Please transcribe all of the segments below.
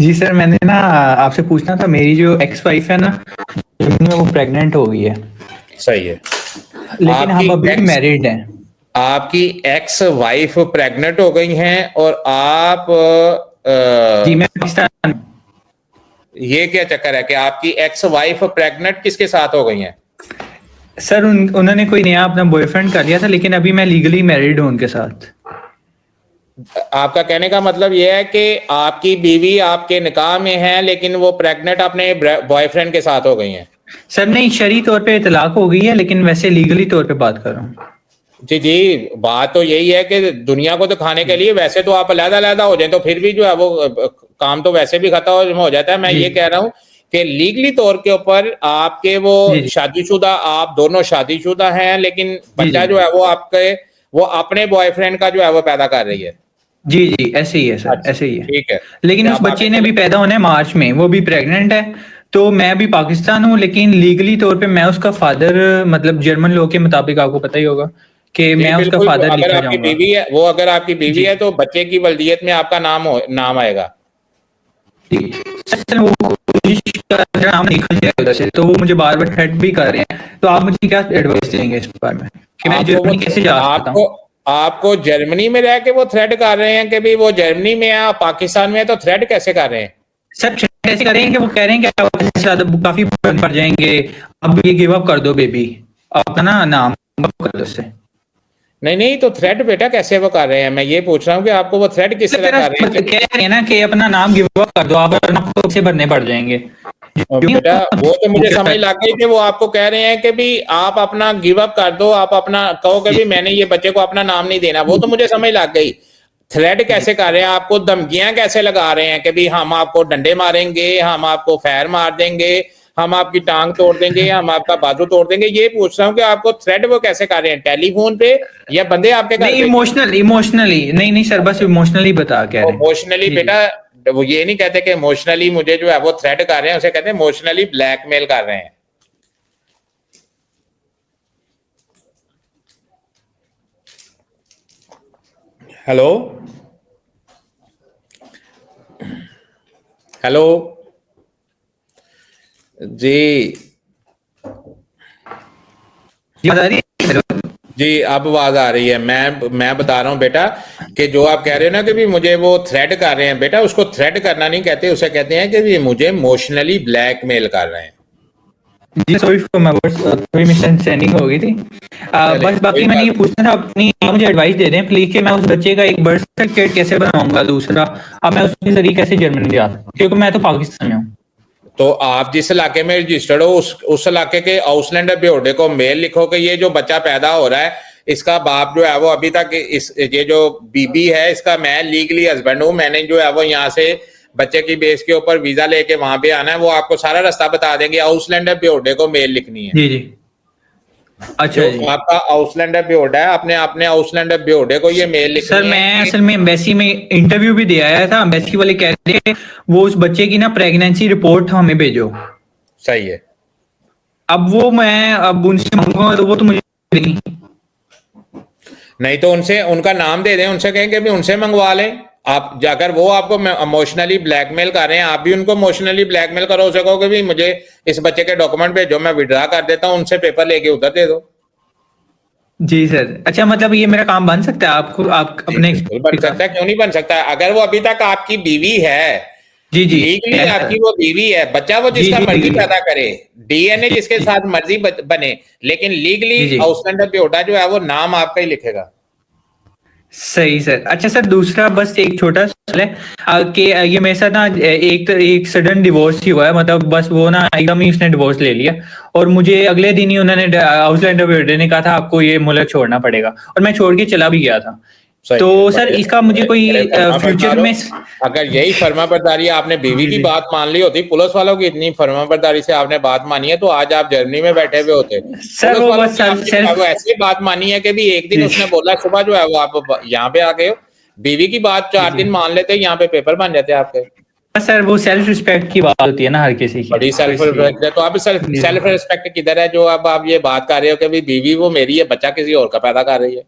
जी sir, मैंने ना आपसे पूछना था, मेरी जो एक्स वाइफ है ना, वो प्रेग्नेंट हो गई है। सही है। लेकिन आपकी हम अभी भी एक्स मैरिड हैं। आपकी एक्स वाइफ प्रेग्नेंट हो गई हैं और आप जी मैं पाकिस्तान। ये क्या चक्कर है कि आपकी एक्स वाइफ प्रेग्नेंट किसके साथ हो गई हैं? सर उन्होंने कोई नया अपना बॉयफ्रेंड कर लिया था, लेकिन अभी मैं लीगली मैरिड हूँ उनके साथ। आपका कहने का मतलब यह है कि आपकी बीवी आपके निकाह में है लेकिन वो प्रेग्नेंट अपने बॉयफ्रेंड के साथ हो गई हैं। सर नहीं, शरई तौर पे तलाक हो गई है, लेकिन वैसे लीगली तौर पे बात कर रहा हूँ। जी जी, बात तो यही है कि दुनिया को दिखाने के लिए वैसे तो आप अलग-अलग हो जाए तो फिर भी जो है वो काम तो वैसे भी खत्म हो जाता है। मैं जी ये कह रहा हूँ कि लीगली तौर के ऊपर आपके वो जी शादीशुदा, आप दोनों शादीशुदा हैं, लेकिन जी जी बच्चा जो है वो अपने बॉयफ्रेंड का जो है वो पैदा कर रही है। जी जी, ऐसे ही है सर, अच्छा, ऐसे ही है। ठीक है। लेकिन उस अब आगे बच्चे ने चले। भी पैदा होना है मार्च में, वो भी प्रेग्नेंट है। तो मैं भी पाकिस्तान हूँ, लेकिन लीगली तौर पे मैं उसका फादर, मतलब जर्मन लॉ के मुताबिक आपको पता ही होगा कि जी मैं उसका बिल्कुल, फादर अगर लिखा आपकी जाऊंगा। बीवी है, वो अगर आपकी बीवी जी है तो बच्चे की वल्दियत में आपका नाम आएगा। जी। सर वो कोशिश कर रहे हैं, हम निकल जाए उधर से, तो वो मुझे बार बार थ्रेट भी कर रहे हैं। तो आप मुझे क्या एडवाइस देंगे इस बारे में कि मैं आपको वो जर्मनी कैसे जा सकता आपको हूँ? आपको जर्मनी में रह के वो थ्रेड कर रहे हैं कि भी वो जर्मनी में है, आप पाकिस्तान में है, तो थ्रेड कैसे कर रहे हैं? सर थ्रेट ऐसे कर रहे हैं कि वो कह रहे हैं कि आप इससे ज्यादा काफी पड़ जाएंगे, अब ये गिव अप कर दो बेबी, अपना ना नाम up कर दो उससे। नहीं नहीं, तो थ्रेड बेटा कैसे वो कर रहे हैं, मैं ये पूछ रहा हूँ कि आपको वो थ्रेड किस तरह कर रहे हैं कह रहे हैं ना कि अपना नाम गिव अप कर दो आप, वरना आपको से भरने पड़ जाएंगे। बेटा वो तो मुझे समझ लग गई कि वो आपको कह रहे हैं कि भी आप अपना गिव अप कर दो, आप अपना कहो कि भी मैंने ये बच्चे को अपना नाम नहीं देना, वो तो मुझे समझ लग गई। थ्रेड कैसे कर रहे हैं, आपको धमकियां कैसे लगा रहे हैं कि भी हम आपको डंडे मारेंगे, हम आपको फैर मार देंगे, हम आपकी टांग तोड़ देंगे, हम आपका बाजू तोड़ देंगे, ये पूछ रहा हूँ कि आपको थ्रेड वो कैसे कर रहे हैं, टेलीफोन पे या बंदे आपके घर नहीं, पे? इमोशनली नहीं नहीं सर, बस इमोशनली बता कह रहे हैं। इमोशनली जी बेटा, जी। वो ये नहीं कहते कि इमोशनली मुझे जो है वो थ्रेट कर रहे हैं, उसे कहते हैं इमोशनली ब्लैकमेल कर रहे हैं। हेलो हेलो जी जी बता रही है। जी, अब आवाज आ रही है। मैं बता रहा हूँ बेटा कि जो आप कह रहे हो ना कि भी मुझे वो थ्रेट कर रहे हैं, बेटा उसको थ्रेट करना नहीं कहते, उसे कहते हैं कि भी मुझे इमोशनली ब्लैकमेल कर रहे हैं। जी सॉरी फॉर माय वर्ड्स, थोड़ी मिसअंडरस्टैंडिंग हो गई थी। चले बस कोई बाकी मैंने बात ये पूछना था अपनी, आप मुझे एडवाइस दे दें प्लीज कि मैं उस बच्चे का एक बर्थ सर्टिफिकेट कैसे बनाऊंगा दूसरा। अब मैं उसके जरिए कैसे जर्मनी जा सकता हूँ, क्योंकि मैं तो पाकिस्तान में हूँ। तो आप जिस इलाके में रजिस्टर्ड हो उस इलाके के आउसलैंड ब्यूरो को मेल लिखो कि ये जो बच्चा पैदा हो रहा है, इसका बाप जो है वो अभी तक ये जो बीबी है इसका मैं लीगली हस्बैंड हूँ, मैंने जो है वो यहाँ से बच्चे की बेस के ऊपर वीजा लेके वहां पे आना है, वो आपको सारा रास्ता बता देंगे। आउसलैंड ब्यूरो को मेल लिखनी है। जी जी। जो अच्छा जी। आपका आउसलैंड ब्यूरो है, अपने अपने आउसलैंड ब्यूरो को ये मेल सर लिखनी है मैं कि असल में एम्बेसी में इंटरव्यू भी दे आया था, एम्बेसी वाले कह रहे थे वो उस बच्चे की ना प्रेगनेंसी रिपोर्ट हमें भेजो। सही है। अब वो मैं अब उनसे मांगूंगा तो वो तो मुझे देंगी। नहीं तो उनसे उनका नाम दे दें, उनसे कहें कि भी उनसे मंगवा लें। आप जाकर, वो आपको इमोशनली ब्लैकमेल कर रहे हैं, आप भी उनको इमोशनली ब्लैकमेल करो, उसे कहो कि भी मुझे इस बच्चे के डॉक्यूमेंट भेजो, मैं विड्रा कर देता हूं, उनसे पेपर लेके उधर दे दो। जी सर, अच्छा मतलब ये मेरा काम बन सकता है आपको, आप जी अपने बिल्कुल बन experience के सकता है, साथ? क्यों नहीं बन सकता है, अगर वो अभी तक आपकी बीवी है, जी जी लीगली है आपकी सर। वो बीवी है, बच्चा वो जी जिसका जी मर्जी लीगली। पैदा करे, डीएनए जी जिसके जी साथ मर्जी बने, लेकिन लीगली जी जी। आउसलैंड ब्यूरो जो है वो नाम आपका ही लिखेगा। सही सर। अच्छा सर, दूसरा बस एक छोटा सवाल है कि ये मेरे साथ ना एक सडन डिवोर्स ही हुआ है, मतलब बस वो ना एकदम ही उसने डिवोर्स ले लिया, और मुझे अगले दिन ही उन्होंने आउटलैंड ने कहा था आपको ये मुल्क छोड़ना पड़ेगा, और मैं छोड़ के चला भी गया था। तो सही है, सर बड़े इसका मुझे बड़े कोई बड़े फर्मा फ्यूचर बरदार हो। में। अगर यही फर्मा बरदारी आपने बीवी जी की जी बात मान ली होती, पुलिस वालों की इतनी फर्मा बरदारी से आपने बात मानी है, तो आज आप जर्मनी में बैठे हुए होते। सर, पुलिस वो वालों बस की आपने जो है वो सेल्फ। ऐसी बात मानी है कि भी एक दिन जी उसने बोला सुबह जो है वो आप यहाँ पे आ गए हो, बीवी की बात जी 4 दिन जी। मान लेते, यहाँ पे पेपर बन जाते आपके। सर वो सेल्फ रिस्पेक्ट की बात होती है ना हर किसी की, बड़ी तो सेल्फ इसलिए। रिस्पेक्ट है, तो आप जी सेल्फ जी। रिस्पेक्ट किधर है जो अब आप ये बात कर रहे हो कि भी बीवी वो मेरी है, बच्चा किसी और का पैदा कर रही है?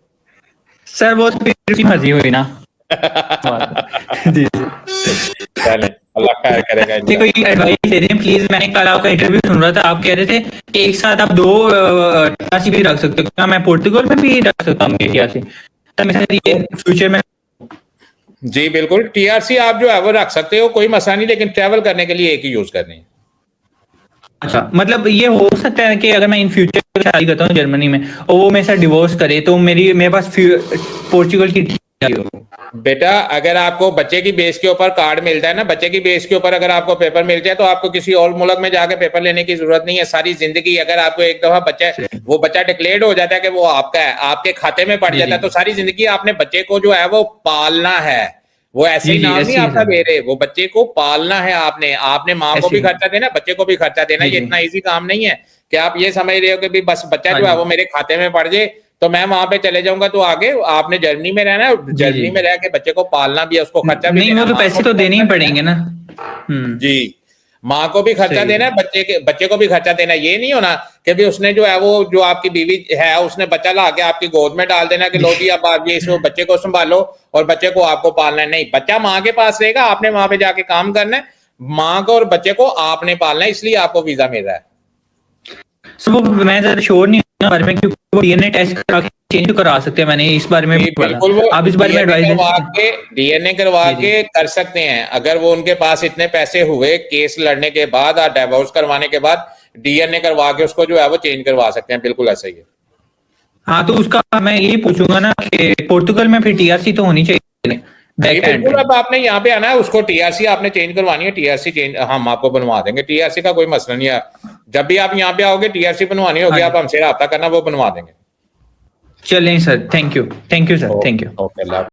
सर वो तो फिर उसकी मर्जी हुई ना। बात। जी जी। चलें। अल्लाह खैर करेगा मुझे कोई एडवाइस दे दें प्लीज। मैंने कल आपका इंटरव्यू सुन रहा था, आप कह रहे थे कि एक साथ आप 2 टीआरसी भी रख सकते हो, क्या मैं पोर्टुगल में भी रख सकता हूँ टीआरसी? तो मेरे साथ ये फ्यूचर में जी बिल्कुल, टीआरसी आप जो है वो रख सकते हो, कोई मसला नहीं, लेकिन ट्रैवल करने के लिए एक ही यूज करनी है। अच्छा, मतलब ये हो सकता है कि अगर मैं इन फ्यूचर शादी करता हूँ जर्मनी में और वो मेरे साथ डिवोर्स करे तो मेरे पास पोर्चुगल की हो? बेटा अगर आपको बच्चे की बेस के ऊपर कार्ड मिलता है ना, बच्चे की बेस के ऊपर अगर आपको पेपर मिल जाए तो आपको किसी और मुल्क में जाके पेपर लेने की जरूरत नहीं है। सारी जिंदगी अगर आपको एक दफा बच्चा डिक्लेयर्ड हो जाता है कि वो आपका है, आपके खाते में पड़ जाता है, तो सारी जिंदगी आपने बच्चे को जो है वो पालना है। वो ऐसे ही नाम नहीं आपका दे रहे, वो बच्चे को पालना है आपने माँ को भी खर्चा देना, बच्चे को भी खर्चा देना। ये इतना ईजी काम नहीं है कि आप ये समझ रहे हो कि बस बच्चा जो है वो मेरे खाते में पड़ जाए तो मैं वहां पे चले जाऊंगा। तो आगे आपने जर्मनी में रहना है, जर्मनी में रह के बच्चे को पालना भी है, उसको खर्चा भी नहीं, वो तो पैसे तो देने ही पड़ेंगे ना। जी, माँ को भी खर्चा देना है, बच्चे को भी खर्चा देना है। ये नहीं होना कि भी उसने जो है वो जो आपकी बीवी है उसने बच्चा ला के आपकी गोद में डाल देना कि लो जी अब आप ये इस बच्चे को संभालो और बच्चे को आपको पालना है। नहीं, बच्चा माँ के पास रहेगा, आपने वहां पे जाके काम करना है, माँ को और बच्चे को आपने पालना है, इसलिए आपको वीजा मिल रहा है। वो मैं ज्यादा श्योर नहीं हूं बारे में, क्योंकि वो डीएनए टेस्ट करा के चेंज करा सकते हैं, मैंने इस बारे में बिल्कुल, वो आप इस बारे में एडवाइस डीएनए करवा के कर सकते हैं। अगर वो उनके पास इतने पैसे हुए केस लड़ने के बाद और डिवोर्स करवाने के बाद डीएनए करवा के उसको जो है वो चेंज करवा सकते हैं। बिल्कुल ऐसा ही है। हाँ, तो उसका मैं यही पूछूंगा ना कि पोर्टुगल में फिर टीआरसी तो होनी चाहिए बिल्कुल, अब आपने यहाँ पे आना है, उसको टीआरसी आपने चेंज करवानी है, टीआरसी चेंज हम आपको बनवा देंगे, टीआरसी का कोई मसला नहीं है। जब भी आप यहाँ पे आओगे टीआरसी बनवानी होगी, आप हमसे राब्ता करना, वो बनवा देंगे। चलें sir, thank you sir, thank you. Okay,